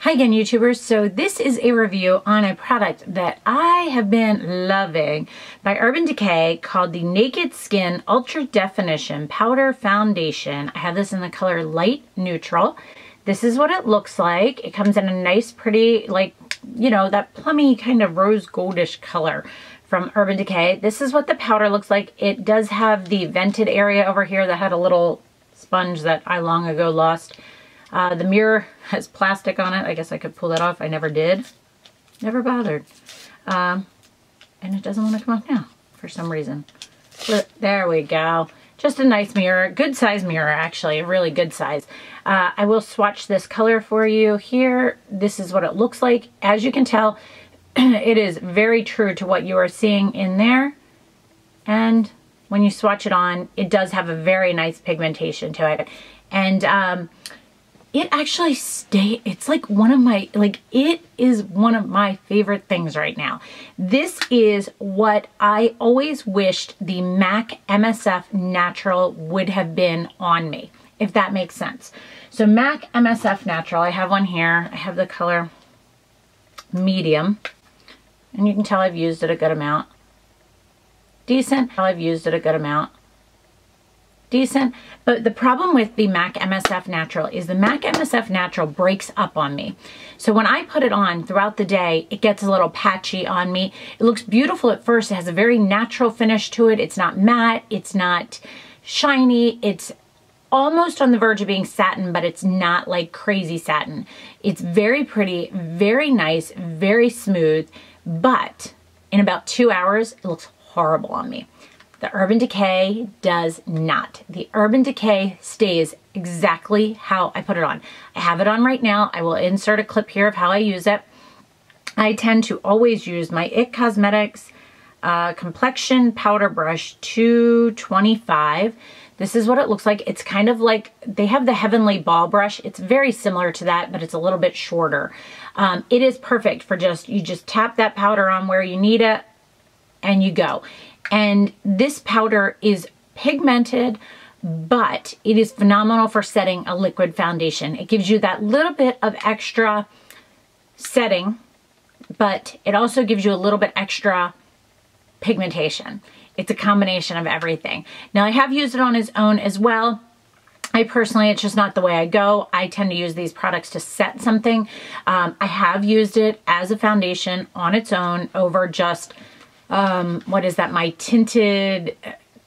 Hi again, YouTubers. So this is a review on a product that I have been loving by Urban Decay called the Naked Skin Ultra Definition Powder Foundation. I have this in the color Light Neutral. This is what it looks like. It comes in a nice, pretty, like, you know, that plummy kind of rose goldish color from Urban Decay. This is what the powder looks like. It does have the vented area over here that had a little sponge that I long ago lost. The mirror has plastic on it. I guess I could pull that off. I never did. Never bothered. And it doesn't want to come off now for some reason. But there we go. Just a nice mirror. Good size mirror, actually. A really good size. I will swatch this color for you here. This is what it looks like. As you can tell, it is very true to what you are seeing in there. And when you swatch it on, it does have a very nice pigmentation to it. And it actually it's like one of my, it is one of my favorite things right now. This is what I always wished the MAC MSF Natural would have been on me, if that makes sense. So MAC MSF Natural, I have one here. I have the color medium, and you can tell I've used it a good amount. Decent, I've used it a good amount. Decent, but the problem with the MAC MSF Natural is the MAC MSF Natural breaks up on me. So when I put it on throughout the day, it gets a little patchy on me. It looks beautiful at first. It has a very natural finish to it. It's not matte, it's not shiny, it's almost on the verge of being satin, but it's not like crazy satin. It's very pretty, very nice, very smooth, but in about 2 hours, it looks horrible on me. The Urban Decay does not. The Urban Decay stays exactly how I put it on. I have it on right now. I will insert a clip here of how I use it. I tend to always use my IT Cosmetics Complexion Powder Brush 225. This is what it looks like. It's kind of like, they have the Heavenly Ball brush. It's very similar to that, but it's a little bit shorter. It is perfect for you just tap that powder on where you need it and you go. And this powder is pigmented, but it is phenomenal for setting a liquid foundation. It gives you that little bit of extra setting, but it also gives you a little bit extra pigmentation. It's a combination of everything. Now, I have used it on its own as well. I personally, it's just not the way I go. I tend to use these products to set something. I have used it as a foundation on its own over just what is that, my tinted,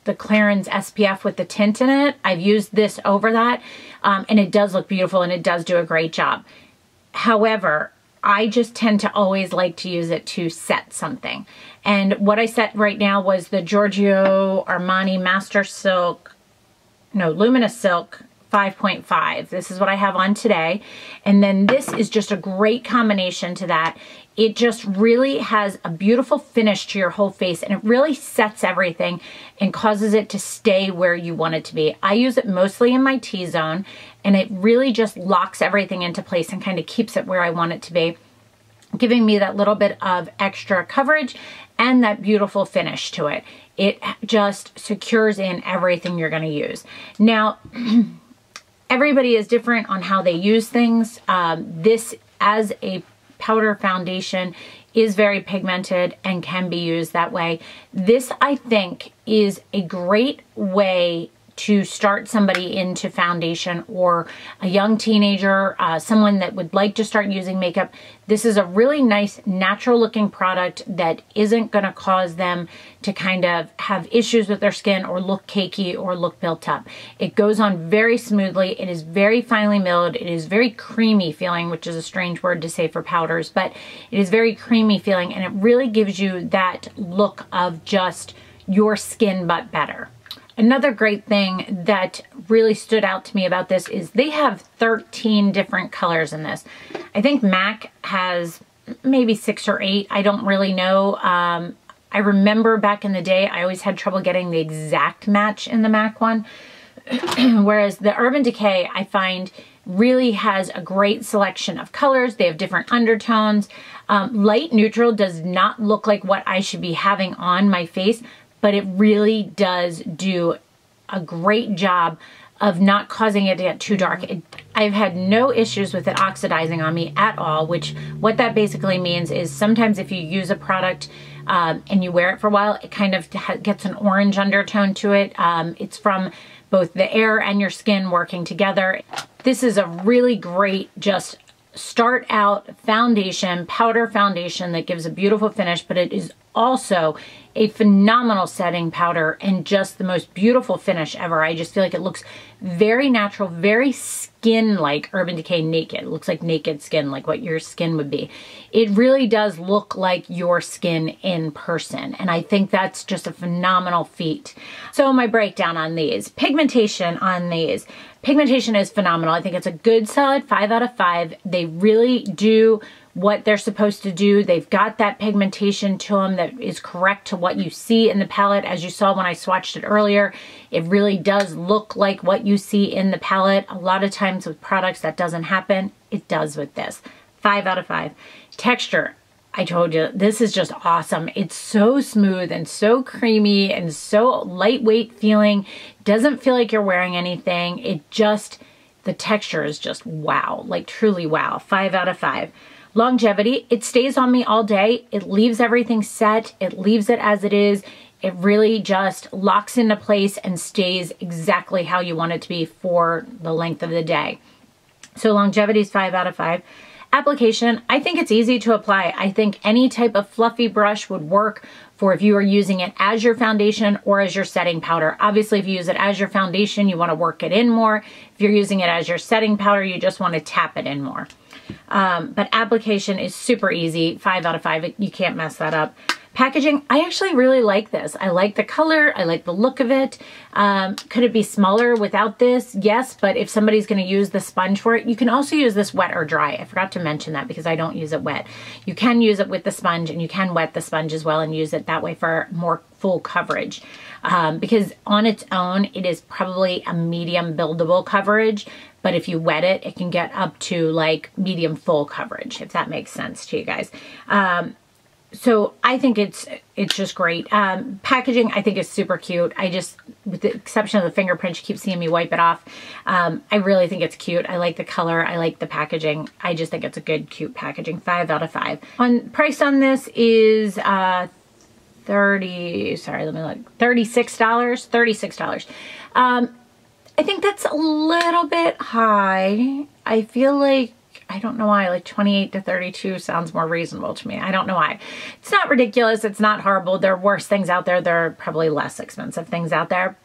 the Clarins SPF with the tint in it. I've used this over that, and it does look beautiful and it does do a great job. However, I just tend to always like to use it to set something. And what I set right now was the Giorgio Armani Luminous Silk 5.5. This is what I have on today. And then this is just a great combination to that. It just really has a beautiful finish to your whole face, and it really sets everything and causes it to stay where you want it to be. I use it mostly in my T-zone, and it really just locks everything into place and kind of keeps it where I want it to be, giving me that little bit of extra coverage and that beautiful finish to it. It just secures in everything you're going to use. Now, everybody is different on how they use things. This, as a powder foundation, is very pigmented and can be used that way. This, I think, is a great way to start somebody into foundation, or a young teenager, someone that would like to start using makeup. This is a really nice, natural looking product that isn't going to cause them to kind of have issues with their skin or look cakey or look built up. It goes on very smoothly. It is very finely milled. It is very creamy feeling, which is a strange word to say for powders, but it is very creamy feeling, and it really gives you that look of just your skin but better. Another great thing that really stood out to me about this is they have 13 different colors in this. I think MAC has maybe 6 or 8. I don't really know. I remember back in the day, I always had trouble getting the exact match in the MAC one. Whereas the Urban Decay, I find, really has a great selection of colors. They have different undertones. Light Neutral does not look like what I should be having on my face, but it really does do a great job of not causing it to get too dark. I've had no issues with it oxidizing on me at all, which what that basically means is sometimes if you use a product and you wear it for a while, it kind of gets an orange undertone to it. It's from both the air and your skin working together. This is a really great just start out foundation, powder foundation that gives a beautiful finish, but it is also a phenomenal setting powder and just the most beautiful finish ever. I just feel like it looks very natural, very skin-like Urban Decay Naked. It looks like naked skin, like what your skin would be. It really does look like your skin in person, and I think that's just a phenomenal feat. So my breakdown on these. Pigmentation on these. Pigmentation is phenomenal. I think it's a good solid 5 out of 5. They really do what they're supposed to do. They've got that pigmentation to them that is correct to what you see in the palette. As you saw when I swatched it earlier, it really does look like what you see in the palette. A lot of times with products that doesn't happen. It does with this. 5 out of 5. Texture. I told you, this is just awesome. It's so smooth and so creamy and so lightweight feeling. Doesn't feel like you're wearing anything. It just, the texture is just wow, like truly wow. 5 out of 5. Longevity, it stays on me all day. It leaves everything set. It leaves it as it is. It really just locks into place and stays exactly how you want it to be for the length of the day. So longevity is 5 out of 5. Application, I think it's easy to apply. I think any type of fluffy brush would work for if you are using it as your foundation or as your setting powder. Obviously, if you use it as your foundation, you want to work it in more. If you're using it as your setting powder, you just want to tap it in more. But application is super easy. 5 out of 5. You can't mess that up. Packaging, I actually really like this. I like the color. I like the look of it. Could it be smaller without this? Yes, but if somebody's going to use the sponge for it, you can also use this wet or dry. I forgot to mention that because I don't use it wet. You can use it with the sponge and you can wet the sponge as well and use it that way for more full coverage. Because on its own, it is probably a medium buildable coverage. But if you wet it, it can get up to like medium full coverage, if that makes sense to you guys. So I think it's just great. Packaging, I think is super cute. I just, with the exception of the fingerprint, you keep seeing me wipe it off. I really think it's cute. I like the color. I like the packaging. I just think it's a good, cute packaging. 5 out of 5. Price on this is $36. $36. I think that's a little bit high. I feel like, I don't know why, like 28 to 32 sounds more reasonable to me. I don't know why. It's not ridiculous. It's not horrible. There are worse things out there. There are probably less expensive things out there.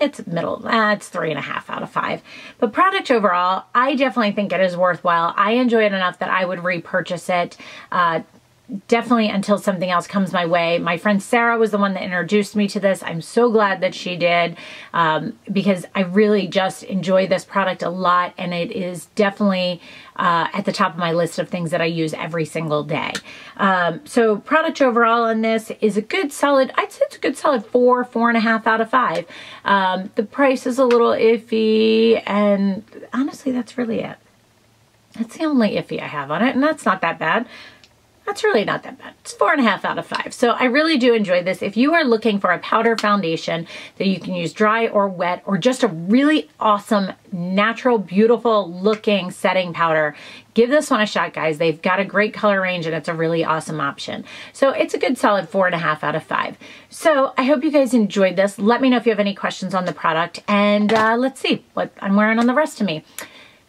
It's middle. It's 3.5 out of 5. But product overall, I definitely think it is worthwhile. I enjoy it enough that I would repurchase it. Definitely until something else comes my way. My friend Sarah was the one that introduced me to this. I'm so glad that she did because I really just enjoy this product a lot, and it is definitely at the top of my list of things that I use every single day. So product overall on this is a good solid, I'd say it's a good solid 4.5 out of 5. The price is a little iffy, and honestly, that's really it. That's the only iffy I have on it, and that's not that bad. That's really not that bad. It's 4.5 out of 5. So I really do enjoy this. If you are looking for a powder foundation that you can use dry or wet, or just a really awesome, natural, beautiful looking setting powder, give this one a shot, guys. They've got a great color range and it's a really awesome option. So it's a good solid 4.5 out of 5. So I hope you guys enjoyed this. Let me know if you have any questions on the product, and let's see what I'm wearing on the rest of me.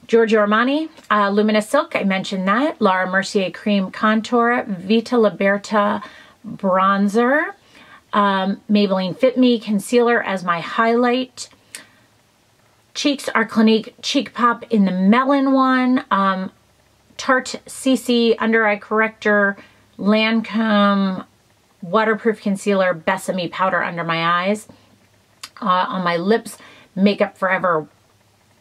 Giorgio Armani, Luminous Silk, I mentioned that. Laura Mercier Cream Contour, Vita Liberta Bronzer, Maybelline Fit Me Concealer as my highlight. Cheeks are Clinique Cheek Pop in the Melon one. Tarte CC Under Eye Corrector, Lancome Waterproof Concealer, Besami Powder under my eyes. On my lips, Makeup Forever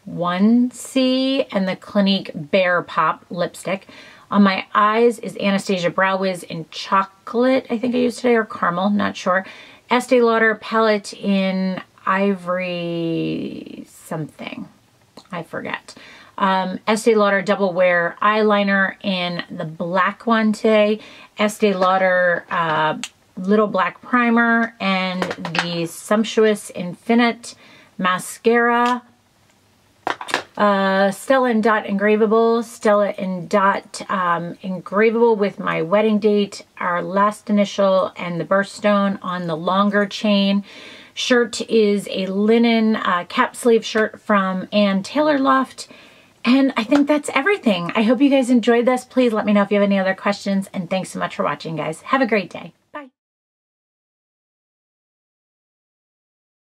1C and the Clinique Bare Pop lipstick. On my eyes is Anastasia Brow Wiz in chocolate, I think I used today, or caramel, not sure. Estee Lauder palette in Ivory something, I forget. Estee Lauder Double Wear eyeliner in the black one today. Estee Lauder Little Black Primer and the Sumptious Infinite mascara, Stella and Dot engravable, Stella and Dot engravable with my wedding date, our last initial, and the birthstone on the longer chain. Shirt is a linen cap sleeve shirt from Ann Taylor Loft. And I think that's everything. I hope you guys enjoyed this. Please let me know if you have any other questions. And thanks so much for watching, guys. Have a great day.